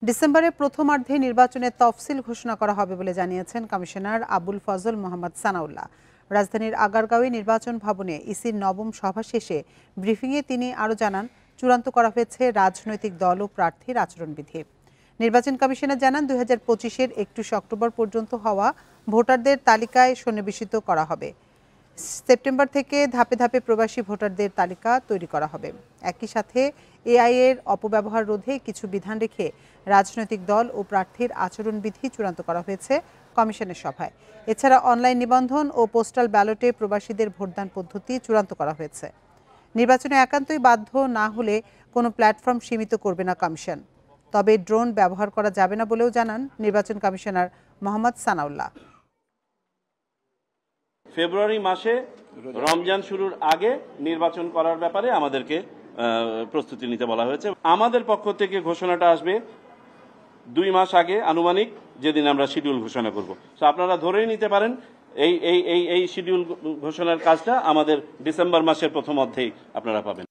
ডিসেম্বরের প্রথমার্ধে নির্বাচনের তফসিল ঘোষণা করা হবে বলে জানিয়েছেন কমিশনার আবুল ফজল মোহাম্মদ সানাউল্লাহ। রাজধানীর আগারগাঁওয়ে নির্বাচন ভবনে ইসির নবম সভা শেষে ব্রিফিংয়ে তিনি আরও জানান, চূড়ান্ত করা হয়েছে রাজনৈতিক দল ও প্রার্থীর আচরণবিধি। নির্বাচন কমিশনার জানান, 2025-এর 21 অক্টোবর পর্যন্ত হওয়া ভোটারদের তালিকায় সন্নিবেশিত করা হবে। সেপ্টেম্বর থেকে ধাপে ধাপে প্রবাসী ভোটারদের তালিকা তৈরি করা হবে। একই সাথে এআই এর অপব্যবহার রোধে কিছু বিধান রেখে রাজনৈতিক দল ও প্রার্থীর আচরণবিধি চূড়ান্ত করা হয়েছে কমিশনের সভায়। এছাড়া অনলাইন নিবন্ধন ও পোস্টাল ব্যালটে প্রবাসীদের ভোটদান পদ্ধতি চূড়ান্ত করা হয়েছে। নির্বাচনে একান্তই বাধ্য না হলে কোনো প্ল্যাটফর্ম সীমিত করবে না কমিশন। তবে ড্রোন ব্যবহার করা যাবে না বলেও জানান নির্বাচন কমিশনার মোহাম্মদ সানাউল্লাহ। ফেব্রুয়ারি মাসে রমজান শুরুর আগে নির্বাচন করার ব্যাপারে আমাদেরকে প্রস্তুতি নিতে বলা হয়েছে। আমাদের পক্ষ থেকে ঘোষণাটা আসবে 2 মাস আগে, আনুমানিক যেদিন আমরা শিডিউল ঘোষণা করব। তো আপনারা ধরেই নিতে পারেন এই শিডিউল ঘোষণার কাজটা আমাদের ডিসেম্বর মাসের প্রথম অর্ধেই আপনারা পাবেন।